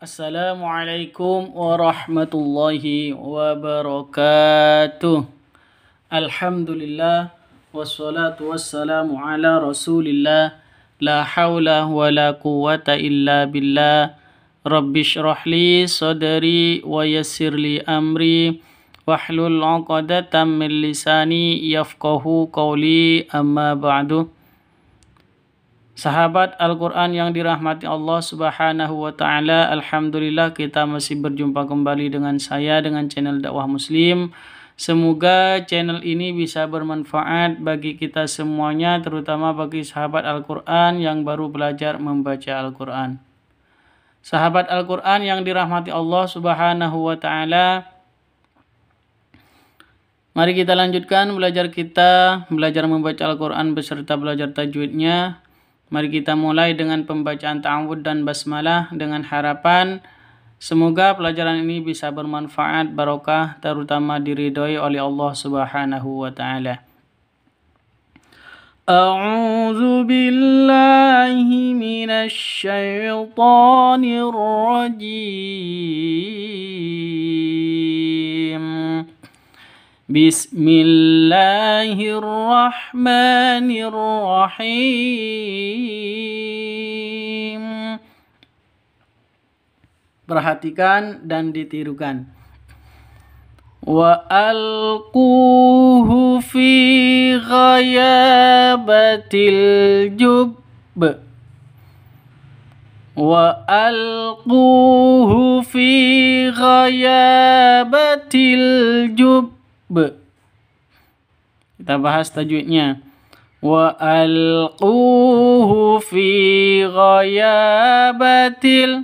Assalamualaikum warahmatullahi wabarakatuh. Alhamdulillah wassalatu wassalamu ala Rasulillah. La haula wala quwwata illa billah. Rabbi shrah li sadri wa yassir li amri wahlul 'uqdatam min lisani yafqahu qawli, amma ba'du. Sahabat Al-Quran yang dirahmati Allah Subhanahu wa Ta'ala, alhamdulillah kita masih berjumpa kembali dengan channel Dakwah Muslim. Semoga channel ini bisa bermanfaat bagi kita semuanya, terutama bagi sahabat Al-Quran yang baru belajar membaca Al-Quran. Sahabat Al-Quran yang dirahmati Allah Subhanahu wa Ta'ala, mari kita lanjutkan belajar membaca Al-Quran beserta belajar tajwidnya. Mari kita mulai dengan pembacaan ta'awudz dan basmalah dengan harapan semoga pelajaran ini bisa bermanfaat, barokah, terutama diridhoi oleh Allah Subhanahu wa Ta'ala. A'udzu billahi minasy syaithanir rajim. Bismillahirrahmanirrahim. Perhatikan dan ditirukan. Wa alquhu fi ghayabatil jubb. Wa alquhu fi ghayabatil jubb. Kita bahas tajwidnya. Wa alquhu fi ghayabatil.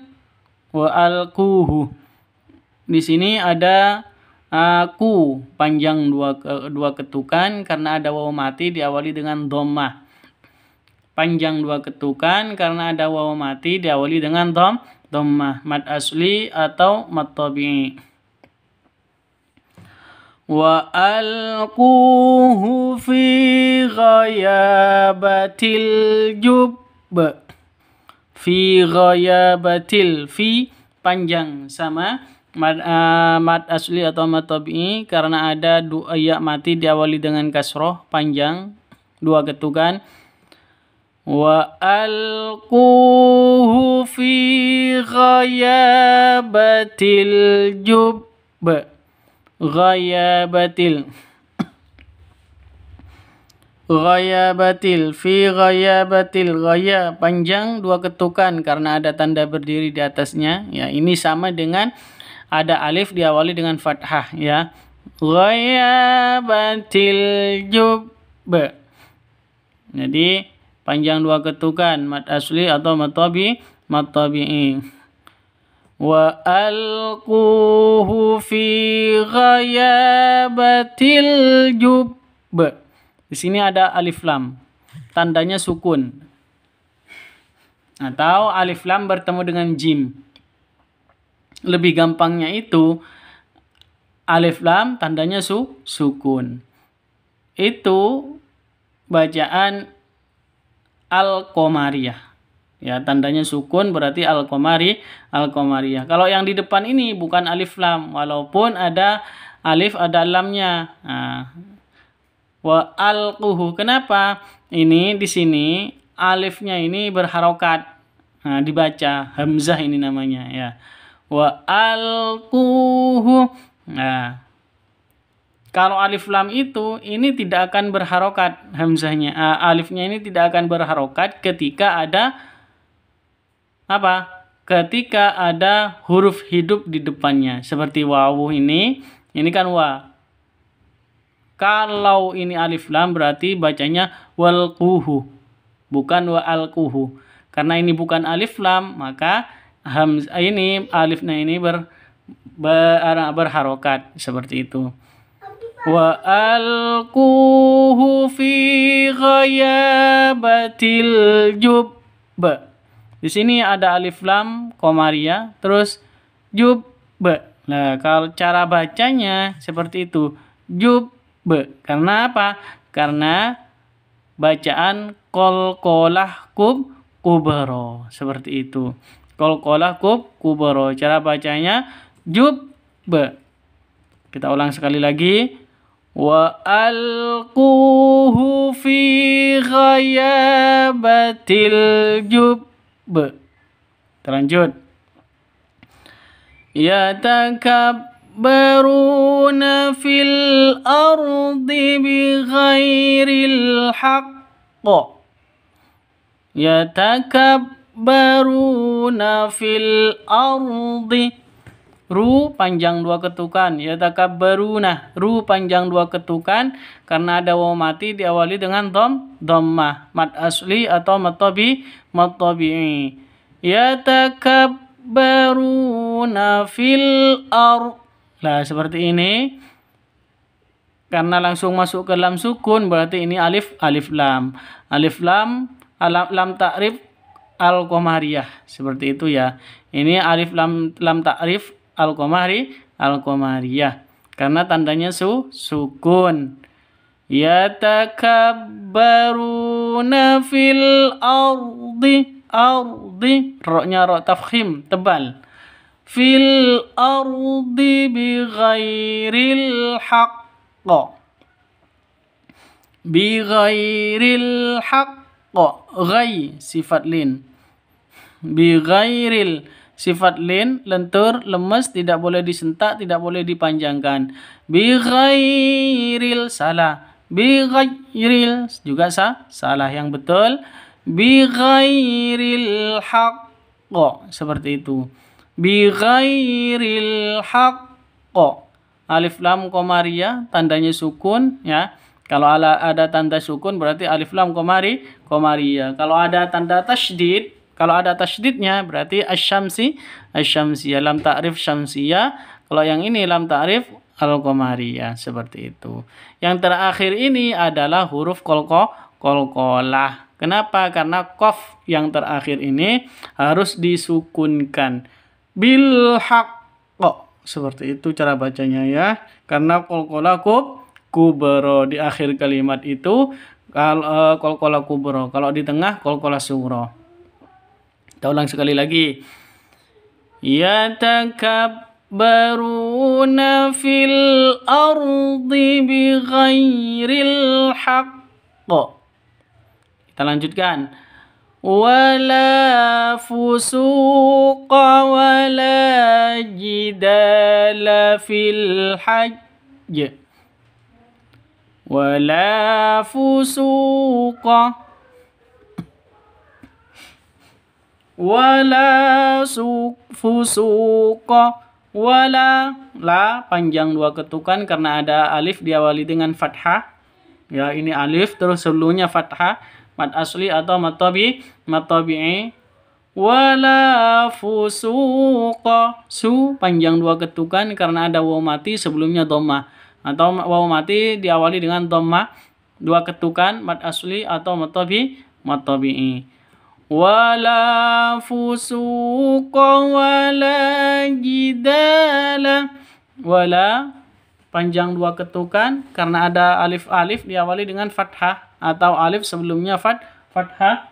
Wa alquhu. Di sini ada aku panjang dua ketukan karena ada waw mati diawali dengan dhammah. Panjang dua ketukan karena ada waw mati diawali dengan dhammah. Mad asli atau mad tabi'i. Wa alquhu fi ghayabatil jubb. Fi ghayabatil, fi panjang sama mad asli atau mad tabi'i karena ada ya mati diawali dengan kasroh panjang dua ketukan. Wa alquhu fi ghayabatil jubb. Ghayabatil fi ghayabatil. Ghaya panjang dua ketukan karena ada tanda berdiri di atasnya ya. Ini sama dengan ada alif diawali dengan fathah ya. Ghayabatil jubb. Jadi panjang dua ketukan mad asli atau mad tabi'i. Wa alquhu fi ghayabatil jubb. Di sini ada alif lam. Tandanya sukun. Atau alif lam bertemu dengan jim. Lebih gampangnya itu alif lam tandanya sukun. Itu bacaan al-qamariyah. Ya, tandanya sukun berarti al-qamariyah. Kalau yang di depan ini bukan alif lam, walaupun ada alif ada lamnya. Nah, wa alquhu. Kenapa? Ini di sini alifnya ini berharokat. Nah, dibaca hamzah ini namanya ya. Wa alquhu. Nah, kalau alif lam itu ini tidak akan berharokat hamzahnya. Alifnya ini tidak akan berharokat ketika ada apa? Ketika ada huruf hidup di depannya. Seperti wawu ini kan wa. Kalau ini alif lam berarti bacanya walquhu, bukan wa alquhu. Karena ini bukan alif lam, maka ini alifnya ini berharokat seperti itu. Wa alquhu fi ghayabatil jubb. Di sini ada alif lam qamariyah terus jubb. Nah, kalau cara bacanya seperti itu. Jubb. Karena apa? Karena bacaan qalqalah kubro seperti itu. Qalqalah kubro. Cara bacanya jub. Kita ulang sekali lagi. Wa alquhu fi ghayabatil jub. Terlanjut. Yatakabbaruna fil ardi bighairil haqq. Yatakabbaruna fil ardi. Ru panjang 2 ketukan. Yatakabbaruna. Ru panjang 2 ketukan. Karena ada waw mati diawali dengan dhammah. Mad asli atau mad tabi'i. Yatakabbaruna fil ard. Nah, seperti ini. Karena langsung masuk ke lam sukun, berarti ini alif lam. Alif lam ta'rif al-qamariyah. Seperti itu ya. Ini alif lam ta'rif al-qamariyah. Karena tandanya sukun. Yatakabbaruna fil ardi. Roknya rok tafkhim, tebal. Fil ardi bighairil haqq. Bighairil haqq. Ghai sifat lin. Bighairil sifat lin, lentur, lemes, tidak boleh disentak, tidak boleh dipanjangkan. Bighairil salah. Bighairil juga salah. Yang betul bighairil haqq. Seperti itu. Bighairil haqq. Alif lam qamariyah tandanya sukun ya. Kalau ada tanda sukun berarti alif lam qamariyah. Kalau ada tanda tasydid, kalau ada tasydidnya berarti asy-syamsiyah, lam ta'rif syamsiyah. Kalau yang ini lam ta'rif al-qamariyah, seperti itu. Yang terakhir ini adalah huruf qalqalah. Kenapa? Karena qaf yang terakhir ini harus disukunkan. Bil haqq. Seperti itu cara bacanya ya. Karena qalqalah kubro di akhir kalimat itu qalqalah kubro. Kalau di tengah qalqalah sughra. Kita ulang sekali lagi. Yatakabbaruna fil ardi bighairil haqq. Kita lanjutkan. Wala fusuqa wala jidala fil hajj. Wala fusuqa wala fusuqa wala. La panjang 2 ketukan karena ada alif diawali dengan fathah. Ya, ini alif terus sebelumnya fathah. Mad asli atau mad tabi'i. Wala fusuqa. Su panjang 2 ketukan karena ada waw mati sebelumnya dhammah. Atau waw mati diawali dengan dhammah 2 ketukan, mad asli atau mad tabi'i. Wala fusuqa wala jidala. Wala panjang 2 ketukan karena ada alif diawali dengan fathah atau alif sebelumnya fathah.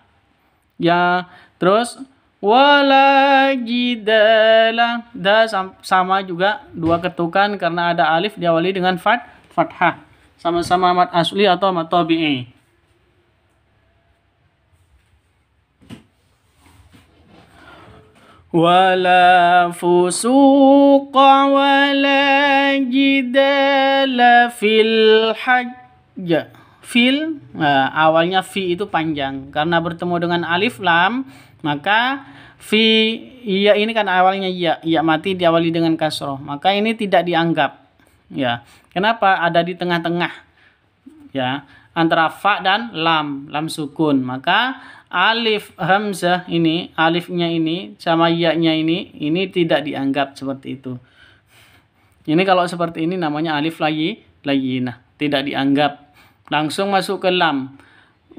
Ya, terus wala jidala. Da sama juga 2 ketukan karena ada alif diawali dengan fathah. Sama-sama mad asli atau mad tabi'i. Wala fusuqa wala jidala fil hajj. Fil, awalnya fi itu panjang karena bertemu dengan alif lam, maka fi iya ini kan awalnya iya mati diawali dengan kasroh, maka ini tidak dianggap ya. Kenapa? Ada di tengah-tengah ya, antara fa dan lam sukun, maka alif hamzah ini, alifnya ini sama ya-nya ini tidak dianggap seperti itu. Ini kalau seperti ini namanya alif layyinah, tidak dianggap. Langsung masuk ke lam.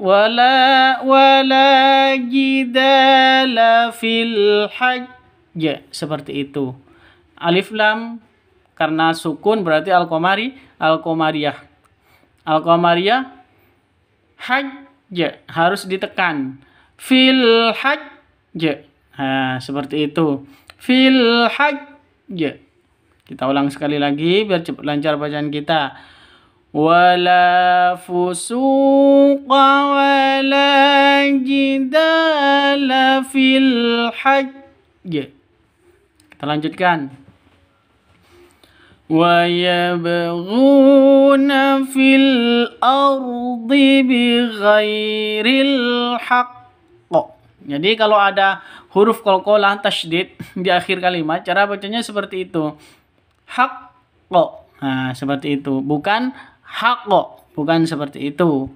Wala jidala fil hajj. Seperti itu. Alif lam karena sukun berarti al-qamariyah. Al-qamariyah hajj harus ditekan. Fil hajj Nah, seperti itu. Fil hajj. Kita ulang sekali lagi biar cepat lancar bacaan kita. Wala fusuqa wala jidala fil hajj. Kita lanjutkan. Wa yabghuna fil ardi bighairil haqq. Jadi kalau ada huruf qalqalah tasydid di akhir kalimat, cara bacanya seperti itu. Haqqo. Nah, seperti itu. Bukan haqqo. Bukan seperti itu.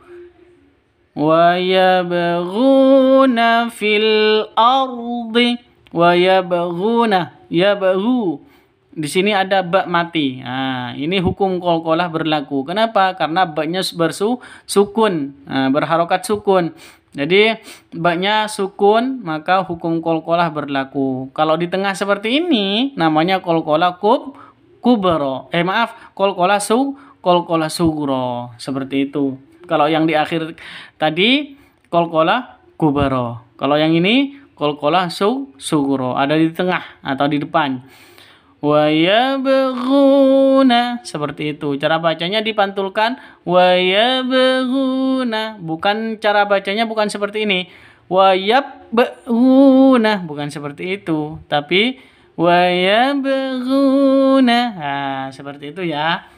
Wa yabghuna fil ardi. Wa yabghuna. Yabghu. Di sini ada ba mati. Nah, ini hukum qalqalah berlaku. Kenapa? Karena ba-nya bersukun. Nah, berharokat sukun. Jadi ba-nya sukun, maka hukum qalqalah berlaku. Kalau di tengah seperti ini namanya qalqalah kubro. Qalqalah sugro. Seperti itu. Kalau yang di akhir tadi qalqalah kubro. Kalau yang ini qalqalah sugro. Ada di tengah atau di depan. Wa yabghuna, seperti itu. Cara bacanya dipantulkan wa yabghuna. Bukan cara bacanya bukan seperti ini. Wa yabghuna, bukan seperti itu. Tapi wa yabghuna. Nah, seperti itu ya.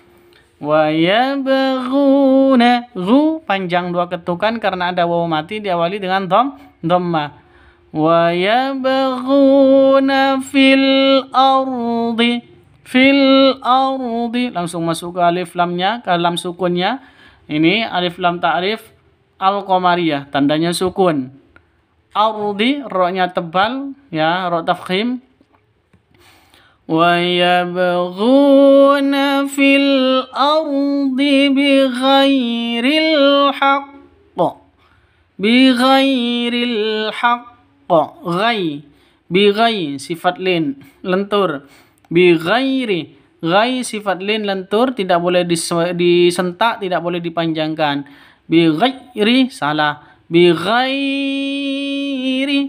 Wa yabghuna. Ru panjang dua ketukan karena ada wawu mati diawali dengan dhammah. Wa yabghuna fil ardi. Fil ardi. Langsung masuk ke alif lamnya, ke lam sukunnya. Ini alif lam ta'rif al-qamariyah. Tandanya sukun. Ardi, ro-nya tebal. Ya, ro tafkhim. Wa yabghuna fil ardi bighairil haqq. Bighairil haqq. Ghai, bighai sifat lin lentur, bighairi ghai sifat lin lentur, tidak boleh disentak, tidak boleh dipanjangkan. Bighairi salah, bighairi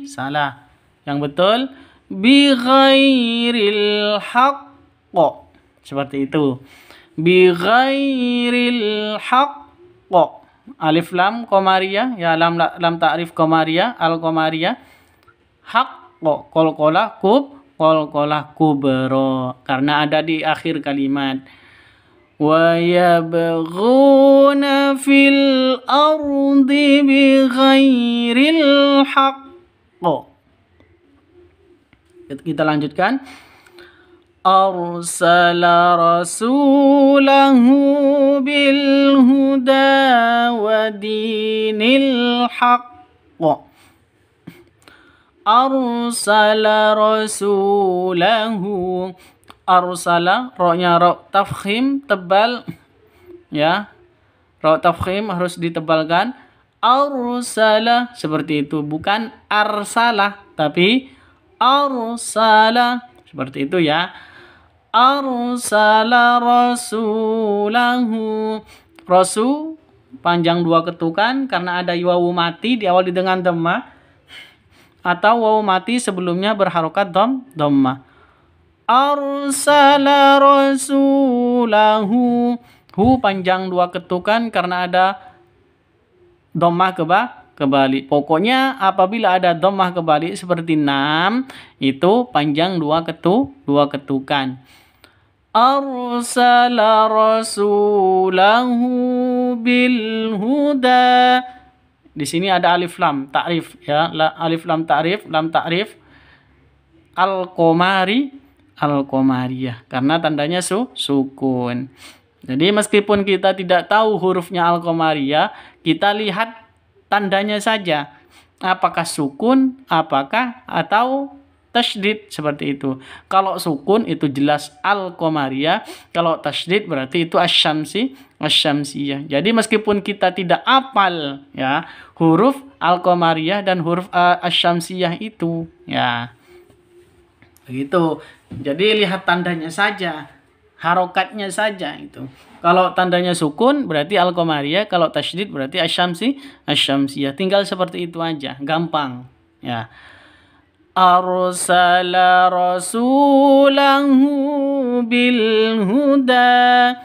salah. Yang betul bighairil haqq, seperti itu. Bighairil haqq. Alif lam qamariyah, ya lam ta'rif qamariyah, al qamariyah. Haqqo, qalqalah kubro, karena ada di akhir kalimat. Wa yabghuna fil ardi bighairil haqq. Kita lanjutkan. Arsala rasulahu bil huda wa dinil haqq. Arsala rasulahu. Arsala, ro-nya ro tafkhim tebal, ya, ro tafkhim harus ditebalkan. Arsala, seperti itu, bukan arsalah tapi arsala, seperti itu ya. Arsala rasulahu. Rasul panjang dua ketukan karena ada wawu mati diawali dengan dhammah, atau wawu mati sebelumnya berharokat dhammah. Arsala rasulahu. Hu panjang dua ketukan karena ada dhammah kebalik. Pokoknya apabila ada dhammah kebalik seperti nam, itu panjang dua ketukan. Arsala rasulahu bil huda. Di sini ada alif lam ta'rif ya, alif lam ta'rif, lam ta'rif al-qamariyah karena tandanya sukun. Jadi meskipun kita tidak tahu hurufnya al-qamariyah, kita lihat tandanya saja. Apakah sukun, apakah atau tasydid, seperti itu. Kalau sukun itu jelas al-qamariyah, kalau tasydid berarti itu asy-syamsiyah. Jadi meskipun kita tidak hafal ya huruf al-qamariyah dan huruf asy-syamsiyah itu ya. Begitu. Jadi lihat tandanya saja, harokatnya saja itu. Kalau tandanya sukun berarti al-qamariyah, kalau tasydid berarti asy-syamsiyah. Tinggal seperti itu aja, gampang ya. Arsala rasulahu bil huda.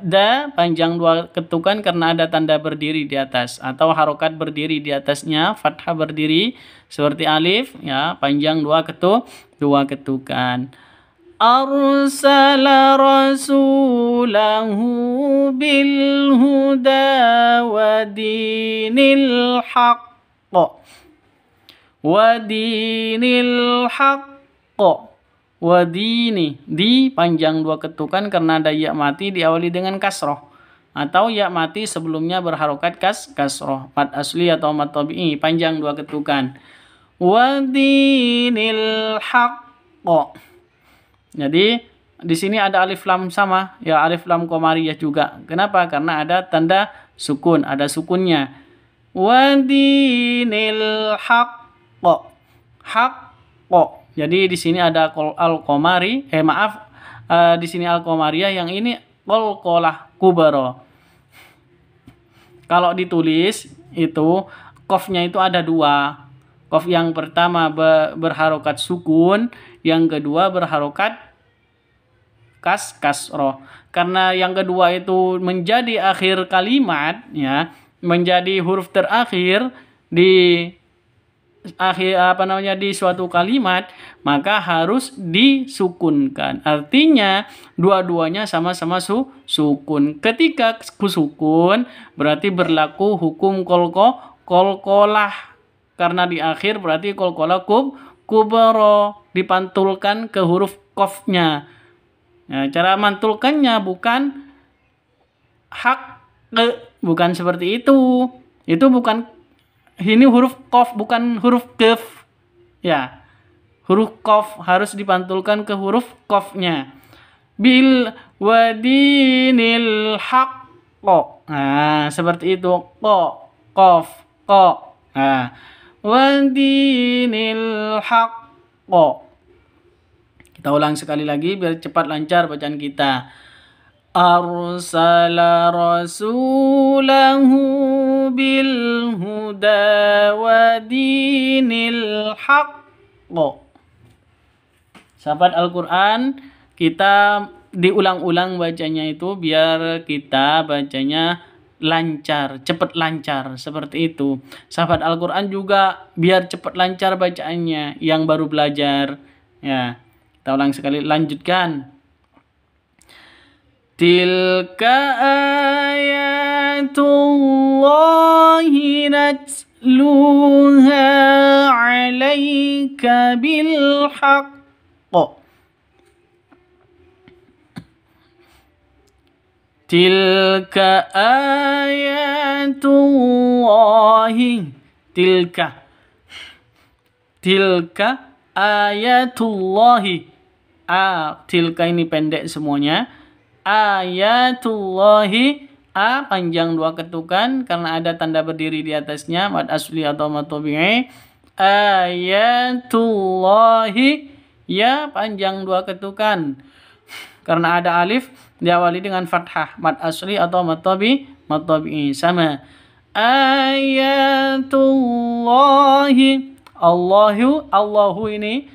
Da panjang dua ketukan karena ada tanda berdiri di atas atau harokat berdiri di atasnya, fathah berdiri seperti alif ya, panjang dua ketukan. Arsala rasulahu bil huda wa dinil haqq wa dinil haqq. Wadini, di panjang dua ketukan karena ada ya mati diawali dengan kasroh atau ya mati sebelumnya berharokat kasroh, mad asli atau mad tabi'i, panjang dua ketukan. Wadinil haqqo. Jadi di sini ada alif lam sama ya, alif lam qamariyah juga. Kenapa? Karena ada tanda sukun, ada sukunnya. Wadinil haqqo. Haqqo. Jadi di sini ada al-qamari, di sini al-qamariyah, yang ini qalqalah kubra. Kalau ditulis itu qafnya itu ada dua. Qaf yang pertama berharokat sukun, yang kedua berharokat kasroh. Karena yang kedua itu menjadi akhir kalimat ya, menjadi huruf terakhir di di suatu kalimat, maka harus disukunkan. Artinya dua-duanya sama-sama sukun. Ketika sukun berarti berlaku hukum kolkolah, karena di akhir berarti kolkolah kubro, dipantulkan ke huruf qafnya. Nah, cara mantulkannya bukan bukan seperti itu. Itu bukan, ini huruf qaf bukan huruf kaf. Ya. Huruf qaf harus dipantulkan ke huruf qafnya. Bil wadinil haqqo. Nah, seperti itu. Qaf, qa. Nah, wadinil haqqo. Kita ulang sekali lagi biar cepat lancar bacaan kita. Arsala rasulahu bil huda wa dinil haqq. Sahabat Al-Quran, kita diulang-ulang bacanya itu biar kita bacanya lancar, cepat lancar, seperti itu. Sahabat Al-Quran juga biar cepat lancar bacaannya yang baru belajar. Ya, kita ulang sekali, lanjutkan. Tilka ayatullahi natluha 'alaika bil haqq. Tilka ayatullahi. Tilka ayatullahi. Tilka ini pendek semuanya. Ayatullahi, panjang dua ketukan karena ada tanda berdiri di atasnya, mad asli atau mad tabi'i. Ayatullahi, ya panjang dua ketukan karena ada alif diawali dengan fathah, mad asli atau mad tabi'i sama. Ayatullahi, Allahu ini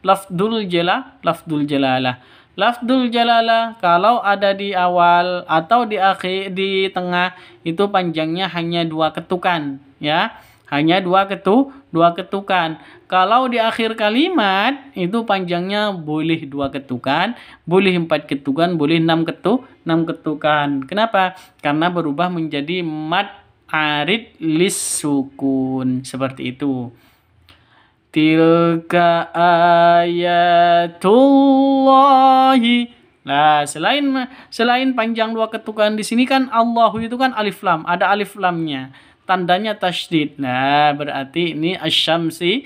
lafdzul jalalah. Lafdzul jalalah kalau ada di awal atau di akhir, di tengah, itu panjangnya hanya dua ketukan ya. Hanya dua ketukan. Kalau di akhir kalimat itu panjangnya boleh dua ketukan, boleh 4 ketukan, boleh 6 ketukan. Kenapa? Karena berubah menjadi mad arid lis sukun, seperti itu. Tilka ayatullahi. Nah, selain panjang dua ketukan di sini kan Allahu itu kan alif lam, ada alif lamnya. Tandanya tasydid. Nah, berarti ini asyamsiyah.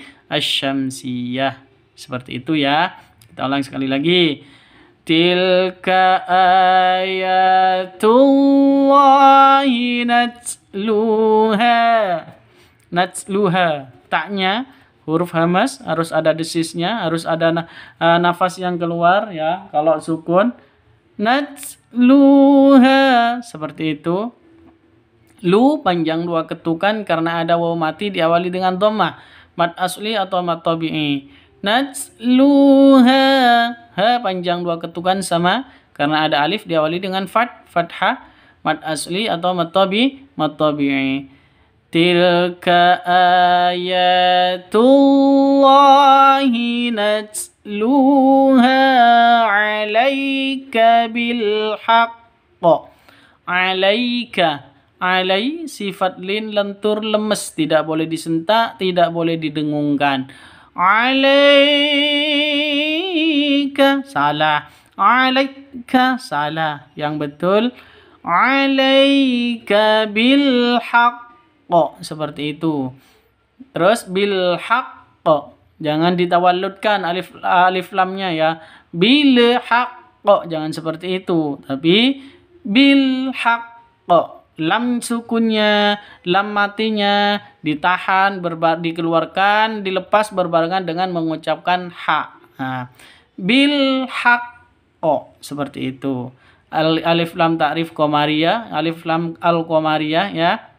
Seperti itu ya. Kita ulang sekali lagi. Tilka ayatullahi natluha. Taknya huruf hamas harus ada desisnya, harus ada nafas yang keluar ya. Kalau sukun natluha seperti itu. Lu panjang dua ketukan karena ada waw mati diawali dengan dhammah. Mad asli atau mad tabi'i. Natsluha. Ha panjang dua ketukan sama karena ada alif diawali dengan fathah. Mad asli atau mad tabi'i. Tilka ayatullahi natsluha 'alaika bil haqq. 'Alaika. Alai sifat lin lentur lemes, tidak boleh disentak, tidak boleh didengungkan. Alaika salah. Alaika salah. Yang betul alaika bil haqq, seperti itu. Terus bil haqq, jangan ditawalludkan alif lamnya ya. Bil haqq, jangan seperti itu, tapi bil haqq. Lam sukunnya, lam matinya ditahan, dikeluarkan, dilepas berbarengan dengan mengucapkan ha. Nah, bil haqq, seperti itu. Alif lam ta'rif qamariyah, alif lam al-qamariyah ya.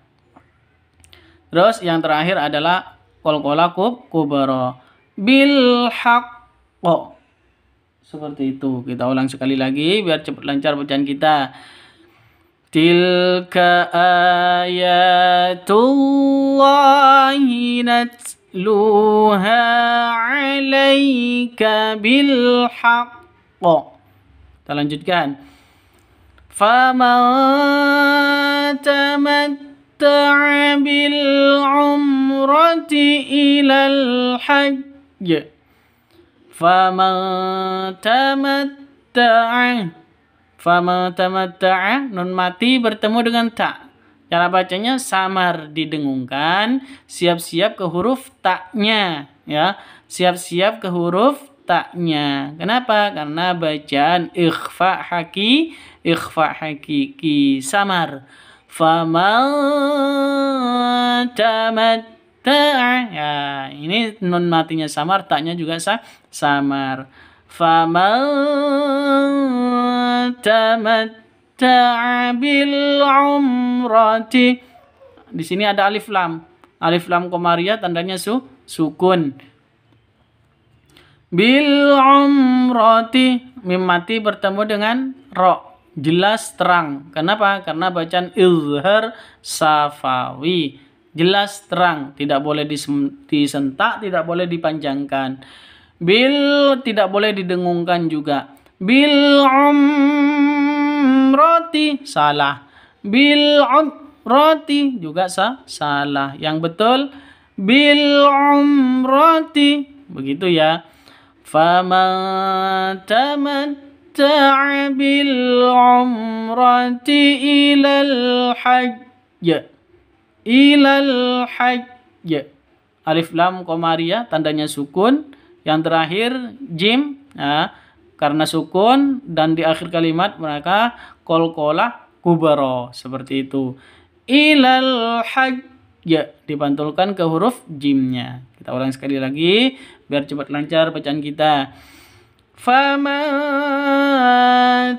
Terus yang terakhir adalah qalqalah kubra. Bil haqq. Seperti itu. Kita ulang sekali lagi biar cepat lancar bacaan kita. Tilka ayatullahi natsluha 'alaika bil haqq. Kita lanjutkan. Faman tamatta'a bil umrati ilal hajj. Faman tamatta'a. Fama tamatta'a, nun mati bertemu dengan ta. Cara bacanya samar didengungkan, siap-siap ke huruf taknya ya. Siap-siap ke huruf taknya. Kenapa? Karena bacaan ikhfa hakiki samar. Fama tamatta'a. Ya, ini nun matinya samar, taknya juga samar. Faman tamatta'a bil umrati. Di sini ada alif lam. Alif lam qamariyah tandanya sukun. Bil umrati, mim mati bertemu dengan ro. Jelas terang. Kenapa? Karena bacaan izhar safawi. Jelas terang, tidak boleh disentak, tidak boleh dipanjangkan. Bil tidak boleh didengungkan juga. Bil umrati salah. Bil umrati juga salah. Yang betul bil umrati. Begitu ya. Faman tamatta'a bil umrati ilal hajj. Ilal hajj. Alif lam qamariyah tandanya sukun. Yang terakhir jim, ya, karena sukun dan di akhir kalimat mereka qalqalah kubra, seperti itu. Ilal hajj, dipantulkan ke huruf jimnya. Kita ulang sekali lagi biar cepat lancar bacaan kita. Faman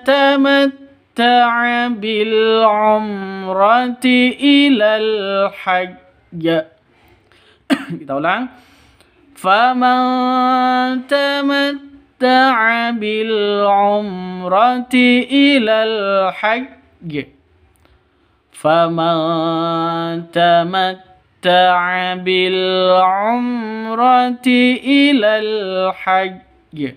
tamatta'a bil umrati ilal hajj. Kita ulang. Faman tamatta'a bil umrati ilal hajj. Faman tamatta'a bil umrati ilal hajj.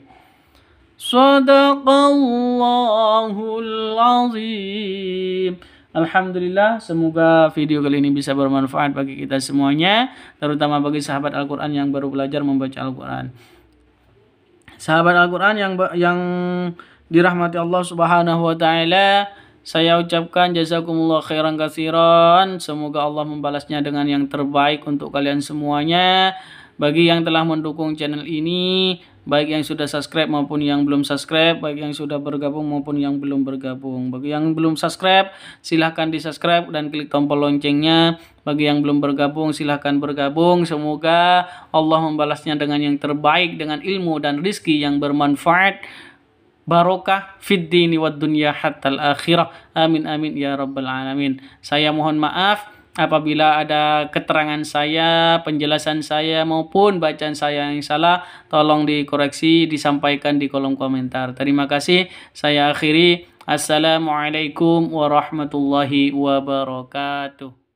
Sadaqallahul azim. Alhamdulillah, semoga video kali ini bisa bermanfaat bagi kita semuanya, terutama bagi sahabat Al-Quran yang baru belajar membaca Al-Quran. Sahabat Al-Quran yang dirahmati Allah Subhanahu wa Ta'ala, saya ucapkan jazakumullah khairan katsiran. Semoga Allah membalasnya dengan yang terbaik untuk kalian semuanya. Bagi yang telah mendukung channel ini, baik yang sudah subscribe maupun yang belum subscribe, baik yang sudah bergabung maupun yang belum bergabung. Bagi yang belum subscribe, silahkan di subscribe dan klik tombol loncengnya. Bagi yang belum bergabung, silahkan bergabung. Semoga Allah membalasnya dengan yang terbaik, dengan ilmu dan rizki yang bermanfaat. Barokah fid dini wad dunya hatta al akhirah. Amin amin ya rabbal alamin. Saya mohon maaf Apabila ada keterangan saya, penjelasan saya maupun bacaan saya yang salah, tolong dikoreksi, disampaikan di kolom komentar. Terima kasih. Saya akhiri. Assalamualaikum warahmatullahi wabarakatuh.